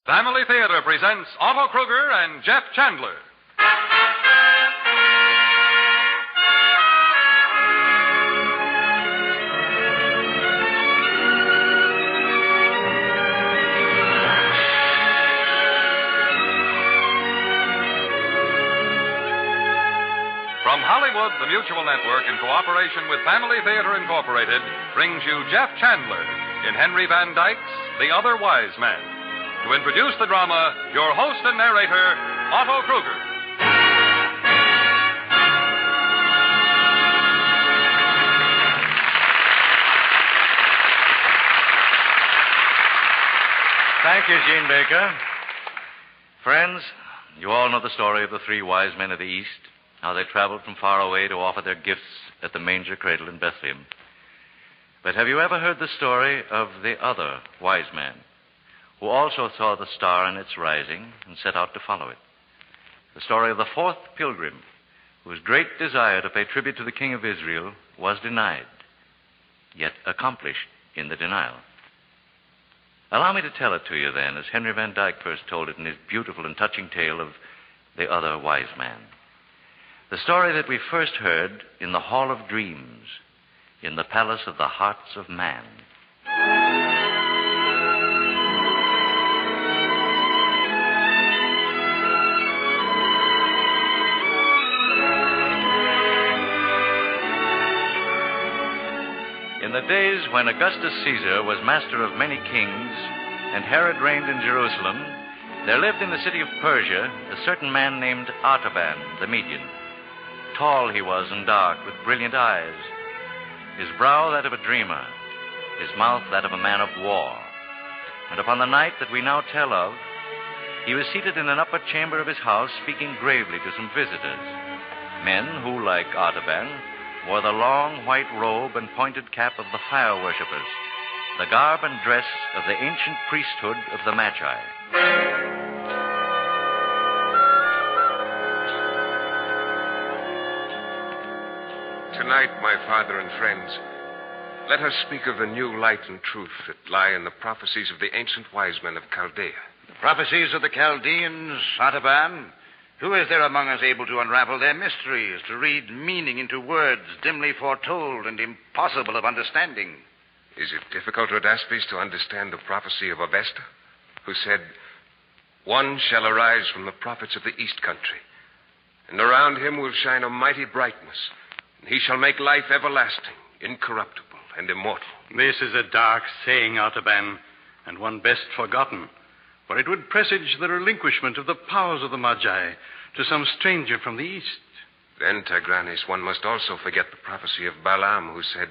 Family Theater presents Otto Kruger and Jeff Chandler. From Hollywood, the Mutual Network, in cooperation with Family Theater Incorporated, brings you Jeff Chandler in Henry Van Dyke's The Other Wise Man. To introduce the drama, your host and narrator, Otto Kruger. Thank you, Gene Baker. Friends, you all know the story of the three wise men of the East, how they traveled from far away to offer their gifts at the manger cradle in Bethlehem. But have you ever heard the story of the other wise man, who also saw the star in its rising and set out to follow it? The story of the fourth pilgrim, whose great desire to pay tribute to the King of Israel was denied, yet accomplished in the denial. Allow me to tell it to you then, as Henry Van Dyke first told it in his beautiful and touching tale of The Other Wise Man. The story that we first heard in the Hall of Dreams, in the Palace of the Hearts of Man. In the days when Augustus Caesar was master of many kings and Herod reigned in Jerusalem, there lived in the city of Persia a certain man named Artaban the Median. Tall he was and dark, with brilliant eyes, his brow that of a dreamer, his mouth that of a man of war. And upon the night that we now tell of, he was seated in an upper chamber of his house, speaking gravely to some visitors, men who, like Artaban, wore the long white robe and pointed cap of the fire worshippers, the garb and dress of the ancient priesthood of the Magi. Tonight, my father and friends, let us speak of the new light and truth that lie in the prophecies of the ancient wise men of Chaldea. The prophecies of the Chaldeans, Artaban? Who is there among us able to unravel their mysteries, to read meaning into words dimly foretold and impossible of understanding? Is it difficult, Rhodaspes, to understand the prophecy of Avesta, who said, "One shall arise from the prophets of the east country, and around him will shine a mighty brightness, and he shall make life everlasting, incorruptible, and immortal"? This is a dark saying, Artaban, and one best forgotten, for it would presage the relinquishment of the powers of the Magi to some stranger from the east. Then, Tigranes, one must also forget the prophecy of Balaam, who said,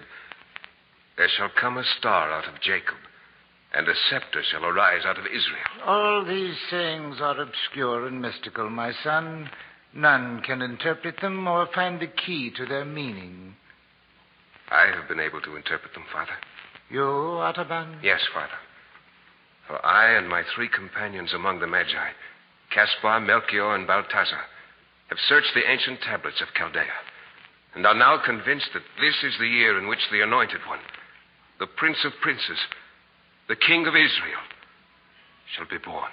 "There shall come a star out of Jacob, and a scepter shall arise out of Israel." All these sayings are obscure and mystical, my son. None can interpret them or find the key to their meaning. I have been able to interpret them, Father. You, Artaban? Yes, Father. For I and my three companions among the Magi, Caspar, Melchior, and Balthazar, have searched the ancient tablets of Chaldea, and are now convinced that this is the year in which the Anointed One, the Prince of Princes, the King of Israel, shall be born.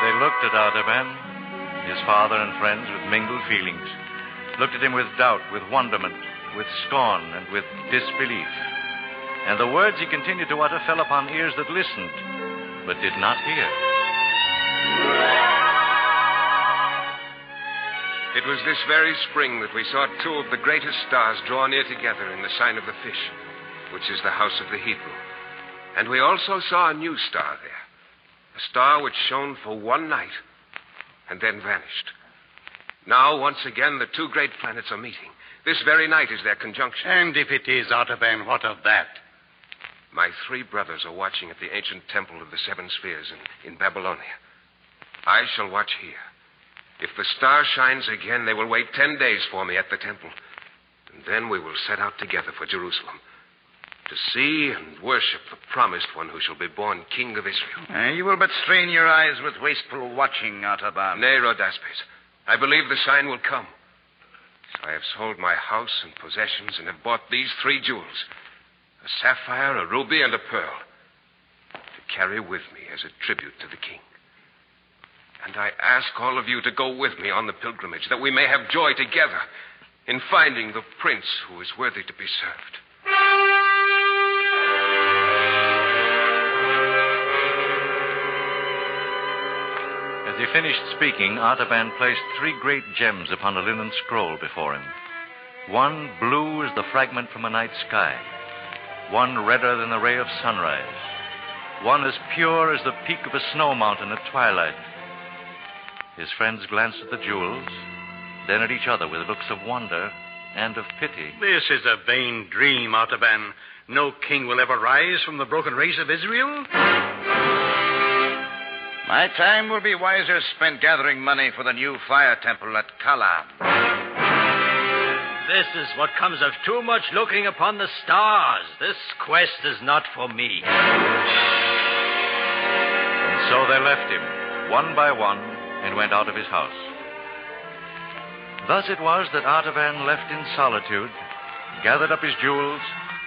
They looked at Artaban, his father and friends, with mingled feelings, looked at him with doubt, with wonderment, with scorn, and with disbelief. And the words he continued to utter fell upon ears that listened, but did not hear. It was this very spring that we saw two of the greatest stars draw near together in the sign of the fish, which is the house of the Hebrew. And we also saw a new star there, a star which shone for one night and then vanished. Now, once again, the two great planets are meeting. This very night is their conjunction. And if it is, Artaban, what of that? My three brothers are watching at the ancient temple of the seven spheres in Babylonia. I shall watch here. If the star shines again, they will wait 10 days for me at the temple. And then we will set out together for Jerusalem to see and worship the promised one who shall be born King of Israel. You will but strain your eyes with wasteful watching, Artaban. Nay, Rhodaspes. I believe the sign will come. So I have sold my house and possessions and have bought these 3 jewels. a sapphire, a ruby, and a pearl, to carry with me as a tribute to the king. And I ask all of you to go with me on the pilgrimage, that we may have joy together in finding the prince who is worthy to be served. As he finished speaking, Artaban placed 3 great gems upon a linen scroll before him. One blue as the fragment from a night sky. One redder than the ray of sunrise. One as pure as the peak of a snow mountain at twilight. His friends glanced at the jewels, then at each other with looks of wonder and of pity. This is a vain dream, Artaban. No king will ever rise from the broken race of Israel. My time will be wiser spent gathering money for the new fire temple at Kala. This is what comes of too much looking upon the stars. This quest is not for me. And so they left him, one by one, and went out of his house. Thus it was that Artaban left in solitude, gathered up his jewels,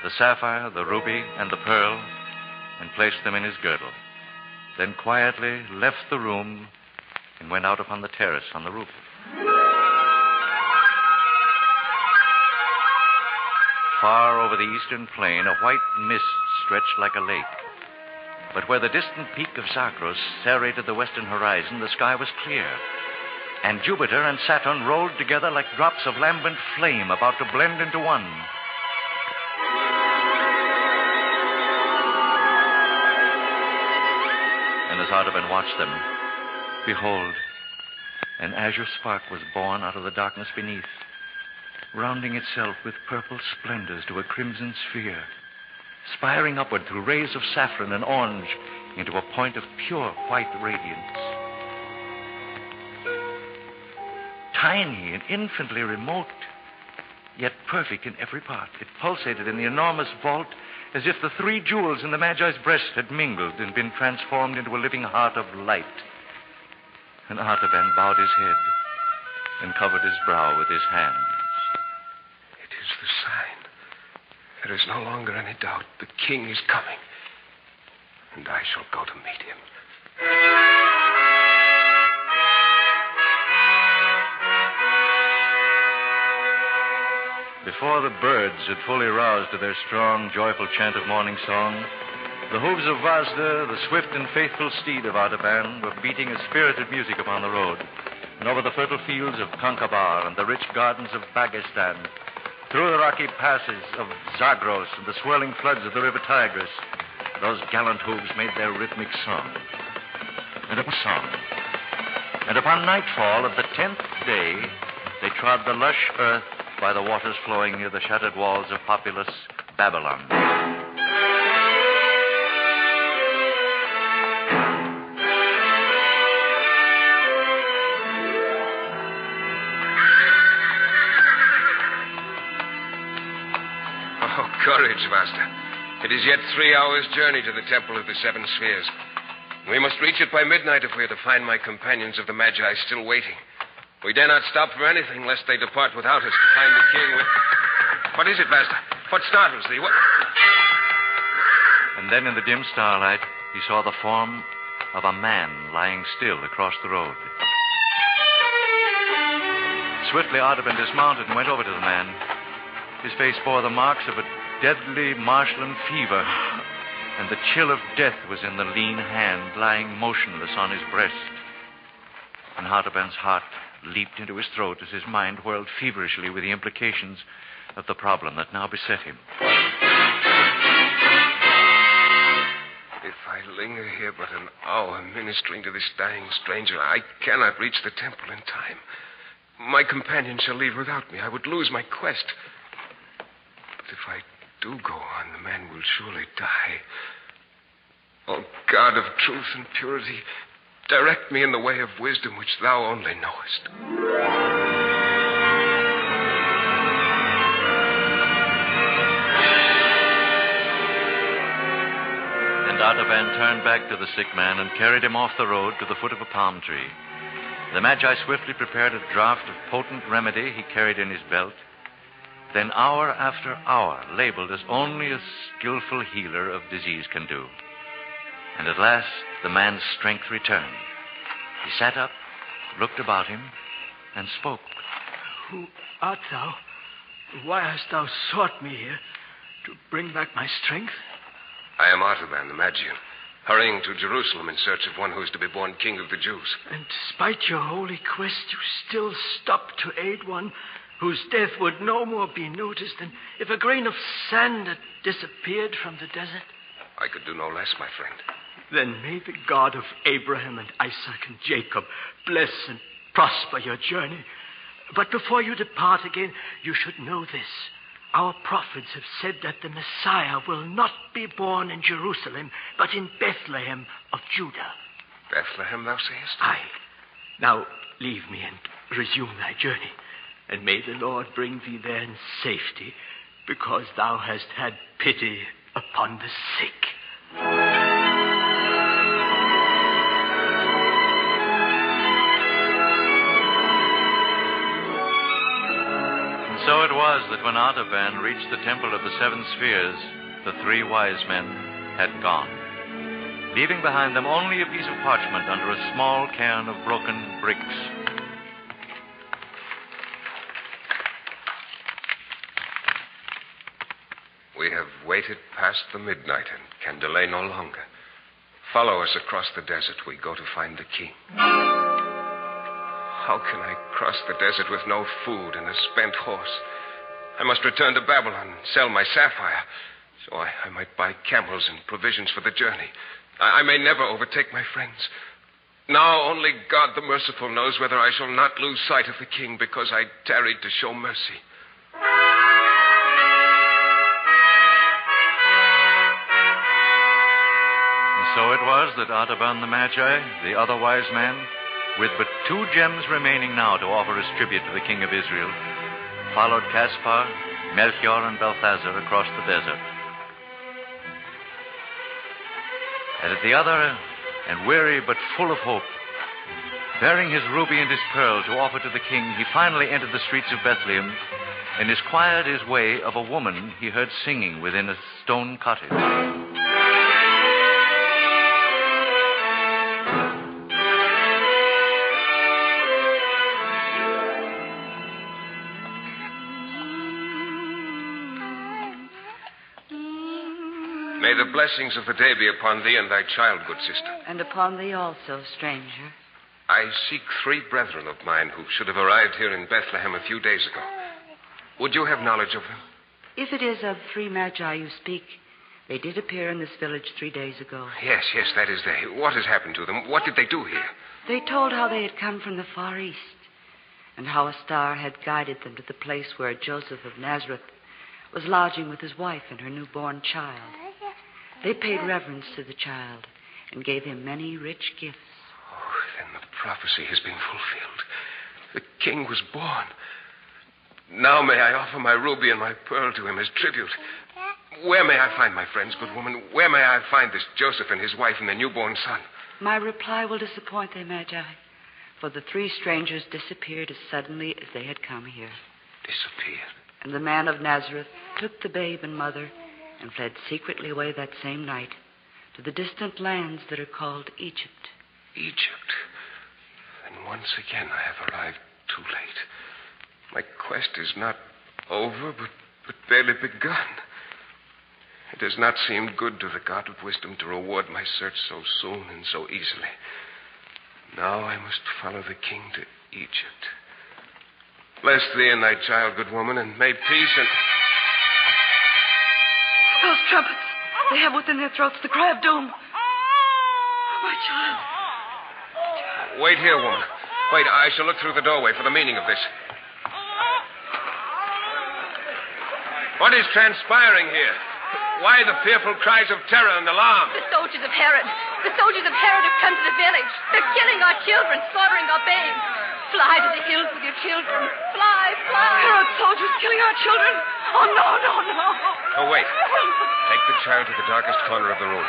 the sapphire, the ruby, and the pearl, and placed them in his girdle. Then quietly left the room and went out upon the terrace on the roof. Far over the eastern plain, a white mist stretched like a lake. But where the distant peak of Zagros serrated the western horizon, the sky was clear. And Jupiter and Saturn rolled together like drops of lambent flame about to blend into one. And as Artaban watched them, behold, an azure spark was born out of the darkness beneath, rounding itself with purple splendors to a crimson sphere, spiring upward through rays of saffron and orange into a point of pure white radiance. Tiny and infinitely remote, yet perfect in every part. It pulsated in the enormous vault as if the 3 jewels in the Magi's breast had mingled and been transformed into a living heart of light. And Artaban bowed his head and covered his brow with his hands. It is the sign. There is no longer any doubt. The king is coming. And I shall go to meet him. Before the birds had fully roused to their strong, joyful chant of morning song, the hooves of Vazda, the swift and faithful steed of Artaban, were beating a spirited music upon the road, and over the fertile fields of Kankabar and the rich gardens of Bagistan, through the rocky passes of Zagros and the swirling floods of the river Tigris, those gallant hooves made their rhythmic song. And upon nightfall of the 10th day, they trod the lush earth by the waters flowing near the shattered walls of populous Babylon. Oh, courage, Master. It is yet 3 hours' journey to the Temple of the Seven Spheres. We must reach it by midnight if we are to find my companions of the Magi still waiting. We dare not stop for anything lest they depart without us to find the king with... What is it, Master? What startles thee? What... And then in the dim starlight, he saw the form of a man lying still across the road. Swiftly, Artaban dismounted and went over to the man. His face bore the marks of a deadly marshland fever, and the chill of death was in the lean hand lying motionless on his breast. And Artaban's heart leaped into his throat as his mind whirled feverishly with the implications of the problem that now beset him. If I linger here but an hour ministering to this dying stranger, I cannot reach the temple in time. My companion shall leave without me. I would lose my quest. But if I do go on, the man will surely die. Oh, God of truth and purity, direct me in the way of wisdom which thou only knowest. And Artaban turned back to the sick man and carried him off the road to the foot of a palm tree. The Magi swiftly prepared a draught of potent remedy he carried in his belt. then hour after hour, labeled as only a skillful healer of disease can do. And at last, the man's strength returned. He sat up, looked about him, and spoke. Who art thou? Why hast thou sought me here? To bring back my strength? I am Artaban, the Magian, hurrying to Jerusalem in search of one who is to be born king of the Jews. And despite your holy quest, you still stop to aid one whose death would no more be noticed than if a grain of sand had disappeared from the desert? I could do no less, my friend. Then may the God of Abraham and Isaac and Jacob bless and prosper your journey. But before you depart again, you should know this. Our prophets have said that the Messiah will not be born in Jerusalem, but in Bethlehem of Judah. Bethlehem, thou sayest? Aye. Now leave me and resume thy journey. And may the Lord bring thee there in safety, because thou hast had pity upon the sick. So it was that when Artaban reached the Temple of the Seven Spheres, the three wise men had gone, leaving behind them only a piece of parchment under a small cairn of broken bricks. We have waited past the midnight and can delay no longer. Follow us across the desert. We go to find the king. How can I cross the desert with no food and a spent horse? I must return to Babylon and sell my sapphire, so I might buy camels and provisions for the journey. I may never overtake my friends. Now only God the Merciful knows whether I shall not lose sight of the king because I tarried to show mercy. And so it was that Artaban the Magi, the other wise man, with but 2 gems remaining now to offer as tribute to the king of Israel, followed Caspar, Melchior, and Balthazar across the desert. And at the other, and weary but full of hope, bearing his ruby and his pearl to offer to the king, he finally entered the streets of Bethlehem and inquired his way of a woman he heard singing within a stone cottage. May the blessings of the day be upon thee and thy child, good sister. And upon thee also, stranger. I seek 3 brethren of mine who should have arrived here in Bethlehem a few days ago. Would you have knowledge of them? If it is of 3 magi you speak, they did appear in this village 3 days ago. Yes, that is they. What has happened to them? What did they do here? They told how they had come from the Far East, and how a star had guided them to the place where Joseph of Nazareth was lodging with his wife and her newborn child. They paid reverence to the child and gave him many rich gifts. Oh, then the prophecy has been fulfilled. The king was born. Now may I offer my ruby and my pearl to him as tribute. Where may I find my friends, good woman? Where may I find this Joseph and his wife and their newborn son? My reply will disappoint thee, Magi, for the 3 strangers disappeared as suddenly as they had come here. Disappeared? And the man of Nazareth took the babe and mother and fled secretly away that same night to the distant lands that are called Egypt. Egypt? Then once again I have arrived too late. My quest is not over, but barely begun. It does not seem good to the God of wisdom to reward my search so soon and so easily. Now I must follow the king to Egypt. Bless thee and thy child, good woman, and may peace and... Those trumpets! They have within their throats the cry of doom. My child. Wait here, woman. Wait, I shall look through the doorway for the meaning of this. What is transpiring here? Why the fearful cries of terror and alarm? The soldiers of Herod. The soldiers of Herod have come to the village. They're killing our children, slaughtering our babes. Fly to the hills with your children. Fly. Herod's soldiers killing our children. Oh, no. Oh, wait. Take the child to the darkest corner of the room.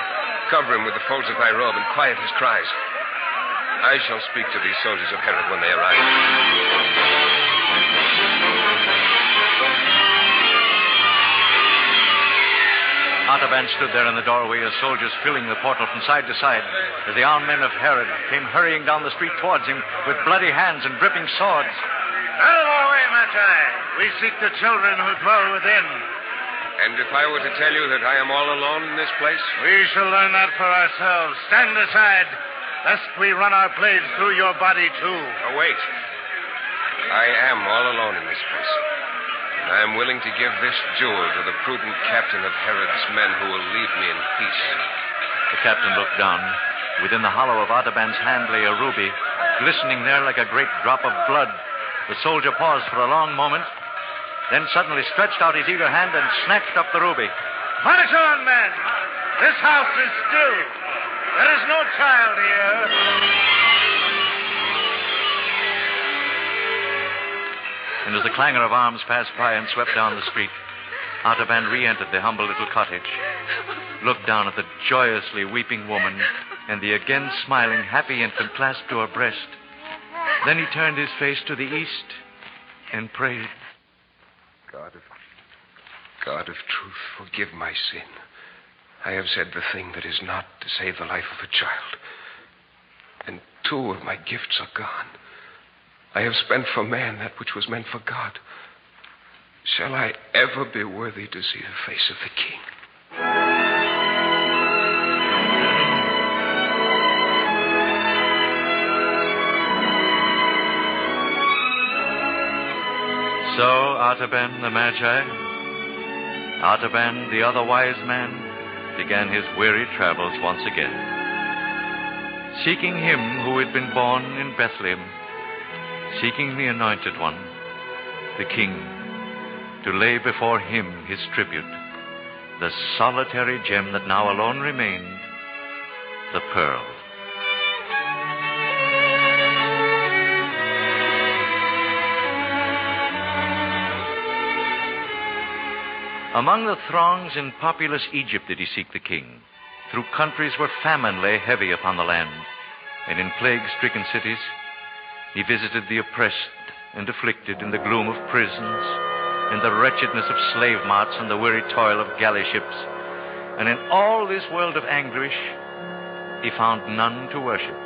Cover him with the folds of thy robe and quiet his cries. I shall speak to these soldiers of Herod when they arrive. Artaban stood there in the doorway, his soldiers filling the portal from side to side, as the armed men of Herod came hurrying down the street towards him with bloody hands and dripping swords. Out of our way, Magi. We seek the children who dwell within. And if I were to tell you that I am all alone in this place? We shall learn that for ourselves. Stand aside, lest we run our blades through your body, too. Oh, wait. I am all alone in this place. And I am willing to give this jewel to the prudent captain of Herod's men who will leave me in peace. The captain looked down. Within the hollow of Artaban's hand lay a ruby, glistening there like a great drop of blood. The soldier paused for a long moment, then suddenly stretched out his eager hand and snatched up the ruby. March on, men. This house is still. There is no child here. And as the clangor of arms passed by and swept down the street, Artaban re-entered the humble little cottage, looked down at the joyously weeping woman and the again smiling, happy infant clasped to her breast. Then he turned his face to the east and prayed. God of truth, forgive my sin. I have said the thing that is not to save the life of a child. And 2 of my gifts are gone. I have spent for man that which was meant for God. Shall I ever be worthy to see the face of the King? So Artaban the Magi, Artaban the other wise man, began his weary travels once again, seeking him who had been born in Bethlehem, seeking the Anointed One, the King, to lay before him his tribute, the solitary gem that now alone remained, the pearl. Among the throngs in populous Egypt did he seek the king, through countries where famine lay heavy upon the land, and in plague-stricken cities he visited the oppressed and afflicted in the gloom of prisons, in the wretchedness of slave marts and the weary toil of galley ships. And in all this world of anguish, he found none to worship,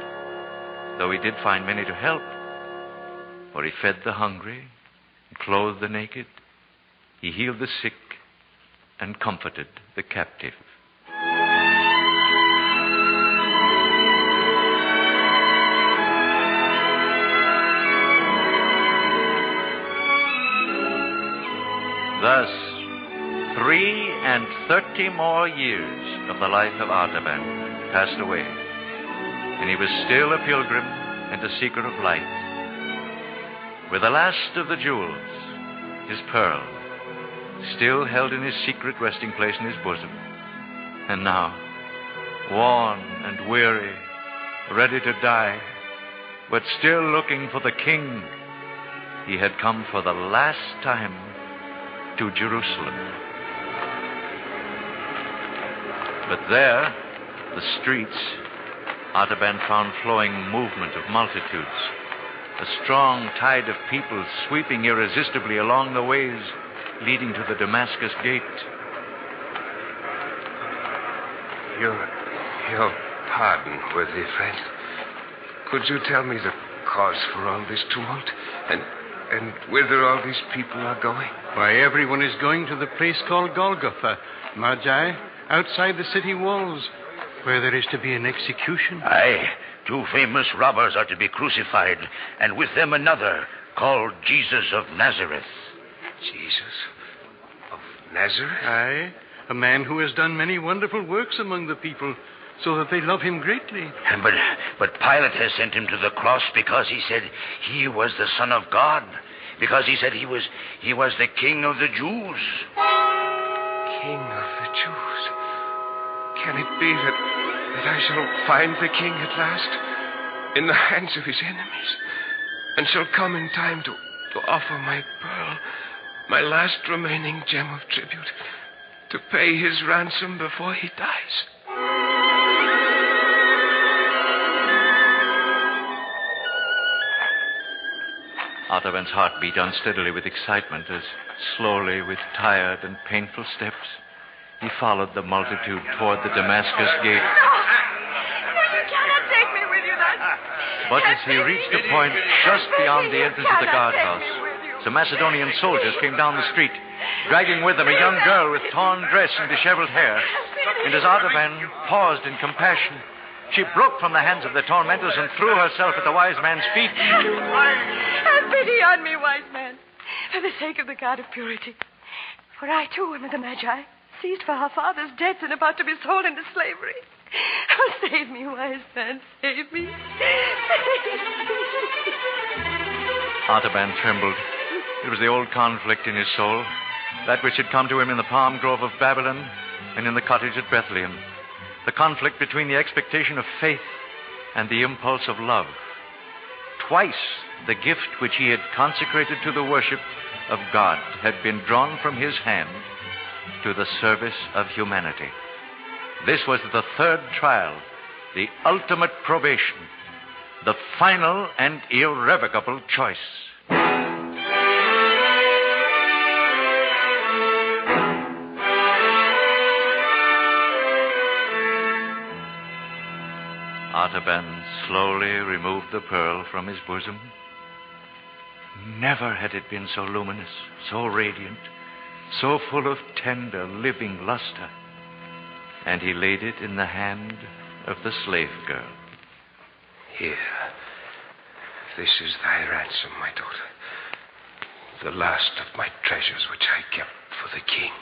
though he did find many to help. For he fed the hungry, and clothed the naked, he healed the sick, and comforted the captive. Thus, 33 more years of the life of Artaban passed away, and he was still a pilgrim and a seeker of light. With the last of the jewels, his pearl, still held in his secret resting place in his bosom. And now, worn and weary, ready to die, but still looking for the King, he had come for the last time to Jerusalem. But there, the streets, Artaban found flowing movement of multitudes, a strong tide of people sweeping irresistibly along the ways leading to the Damascus gate. Your pardon, worthy friend. Could you tell me the cause for all this tumult? And whither all these people are going? Why, everyone is going to the place called Golgotha, Magi, outside the city walls, where there is to be an execution. Aye, 2 famous robbers are to be crucified, and with them another called Jesus of Nazareth. Jesus of Nazareth? Aye, a man who has done many wonderful works among the people, so that they love him greatly. But Pilate has sent him to the cross because he said he was the Son of God, because he said he was the King of the Jews. King of the Jews? Can it be that I shall find the King at last in the hands of his enemies, and shall come in time to offer my pearl, my last remaining gem of tribute, to pay his ransom before he dies? Artaban's heart beat unsteadily with excitement as, slowly, with tired and painful steps, He followed the multitude toward the Damascus gate. No, you cannot take me with you. But as he reached a point just beyond the entrance of the guardhouse, some Macedonian soldiers came down the street, dragging with them a young girl with torn dress and disheveled hair. And as Artaban paused in compassion, she broke from the hands of the tormentors and threw herself at the wise man's feet. Have pity on me, wise man, for the sake of the God of purity. For I, too, am of the Magi, seized for our father's debts and about to be sold into slavery. Oh, save me, wise man, save me. Artaban trembled. It was the old conflict in his soul, that which had come to him in the palm grove of Babylon and in the cottage at Bethlehem. The conflict between the expectation of faith and the impulse of love. Twice the gift which he had consecrated to the worship of God had been drawn from his hand to the service of humanity. This was the third trial, the ultimate probation, the final and irrevocable choice. Artaban slowly removed the pearl from his bosom. Never had it been so luminous, so radiant, so full of tender, living luster. And he laid it in the hand of the slave girl. Here. This is thy ransom, my daughter. The last of my treasures which I kept for the king.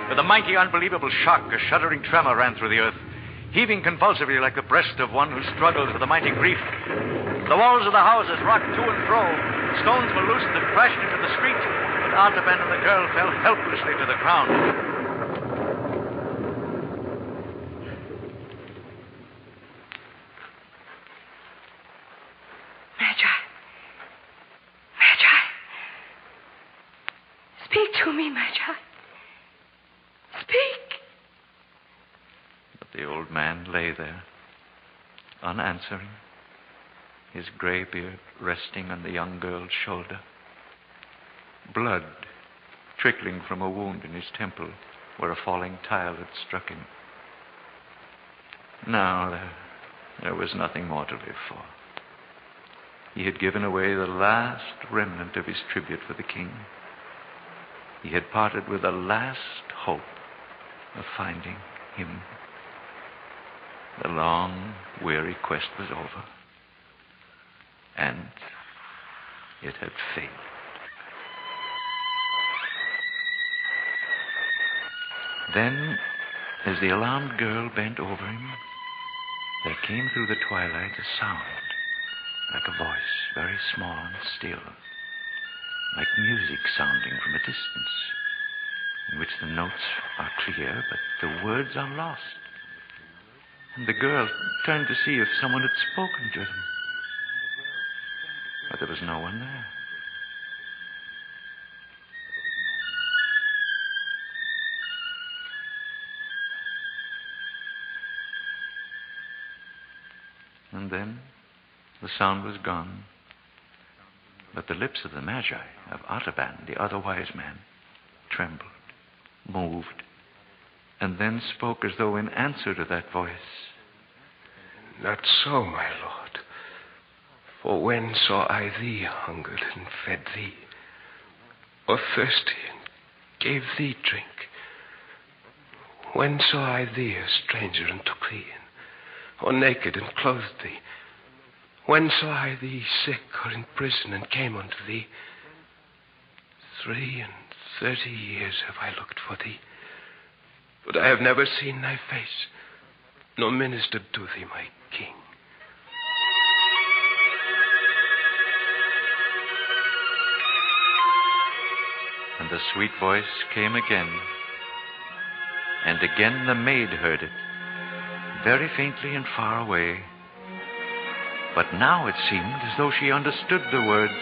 With a mighty, unbelievable shock, a shuddering tremor ran through the earth, heaving convulsively like the breast of one who struggles with a mighty grief. The walls of the houses rocked to and fro. Stones were loosened and crashed into the street, but Artaban and the girl fell helplessly to the ground. Magi. Magi. Speak to me, Magi. Speak. But the old man lay there, unanswering, his gray beard resting on the young girl's shoulder. Blood trickling from a wound in his temple where a falling tile had struck him. No, there was nothing more to live for. He had given away the last remnant of his tribute for the king. He had parted with the last hope of finding him. The long, weary quest was over. And it had failed. Then, as the alarmed girl bent over him, there came through the twilight a sound, like a voice, very small and still, like music sounding from a distance, in which the notes are clear, but the words are lost. And the girl turned to see if someone had spoken to them. But there was no one there. And then the sound was gone. But the lips of the Magi, of Artaban, the other wise man, trembled, moved, and then spoke as though in answer to that voice. Not so, my lord. For when saw I thee hungered and fed thee, or thirsty and gave thee drink? When saw I thee a stranger and took thee in, or naked and clothed thee? When saw I thee sick or in prison and came unto thee? 33 years have I looked for thee, but I have never seen thy face, nor ministered to thee, my king. And the sweet voice came again. And again the maid heard it, very faintly and far away. But now it seemed as though she understood the words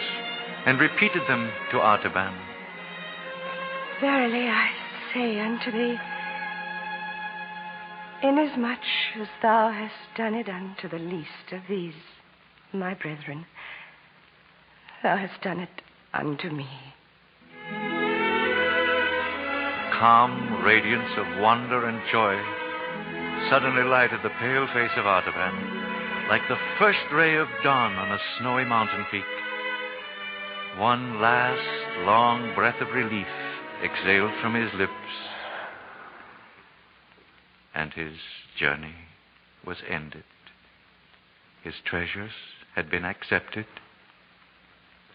and repeated them to Artaban. Verily I say unto thee, Inasmuch as thou hast done it unto the least of these, my brethren, thou hast done it unto me. Calm radiance of wonder and joy suddenly lighted the pale face of Artaban like the first ray of dawn on a snowy mountain peak. One last long breath of relief exhaled from his lips, and his journey was ended. His treasures had been accepted.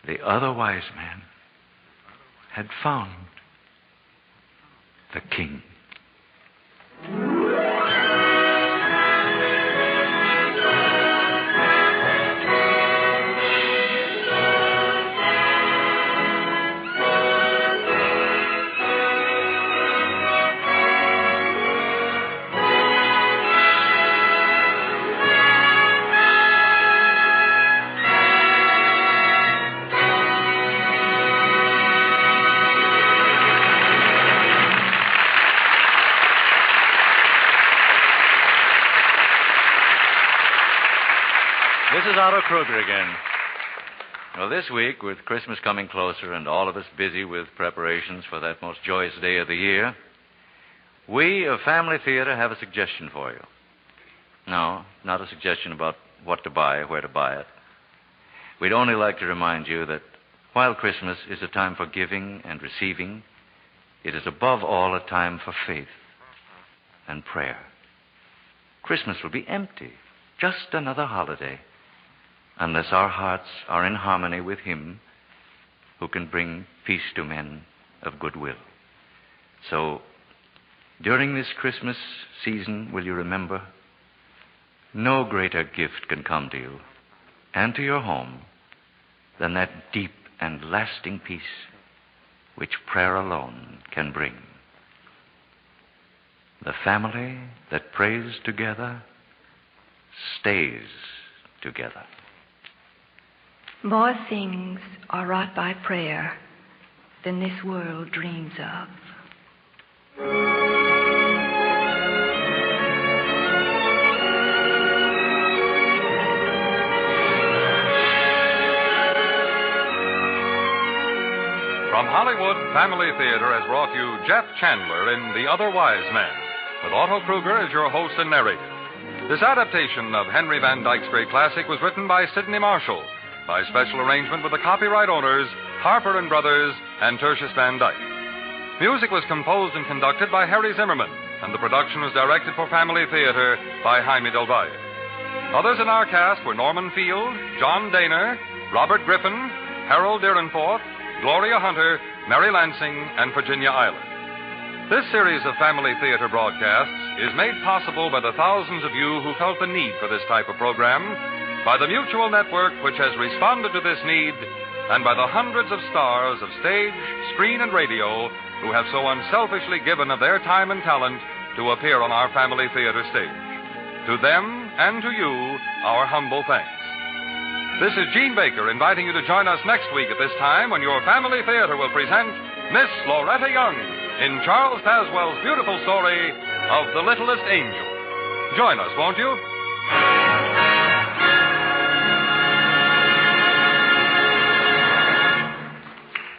The other wise man had found the king. This is Otto Kruger again. Well, this week, with Christmas coming closer and all of us busy with preparations for that most joyous day of the year, we of Family Theater have a suggestion for you. No, not a suggestion about what to buy, where to buy it. We'd only like to remind you that while Christmas is a time for giving and receiving, it is above all a time for faith and prayer. Christmas will be empty, just another holiday, unless our hearts are in harmony with Him who can bring peace to men of goodwill. So, during this Christmas season, will you remember, no greater gift can come to you and to your home than that deep and lasting peace which prayer alone can bring. The family that prays together stays together. More things are wrought by prayer than this world dreams of. From Hollywood, Family Theater has brought you Jeff Chandler in The Other Wise Man, with Otto Kruger as your host and narrator. This adaptation of Henry Van Dyke's great classic was written by Sidney Marshall, by special arrangement with the copyright owners, Harper & Brothers and Tertius Van Dyke. Music was composed and conducted by Harry Zimmerman, and the production was directed for Family Theater by Jaime Del Valle. Others in our cast were Norman Field, John Daner, Robert Griffin, Harold Deerenforth, Gloria Hunter, Mary Lansing, and Virginia Island. This series of Family Theater broadcasts is made possible by the thousands of you who felt the need for this type of program, by the Mutual Network, which has responded to this need, and by the hundreds of stars of stage, screen, and radio who have so unselfishly given of their time and talent to appear on our Family Theater stage. To them and to you, our humble thanks. This is Gene Baker inviting you to join us next week at this time when your Family Theater will present Miss Loretta Young in Charles Tazwell's beautiful story of The Littlest Angel. Join us, won't you?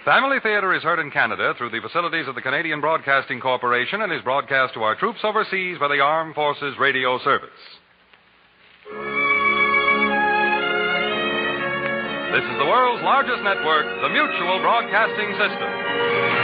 Family Theater is heard in Canada through the facilities of the Canadian Broadcasting Corporation and is broadcast to our troops overseas by the Armed Forces Radio Service. This is the world's largest network, the Mutual Broadcasting System.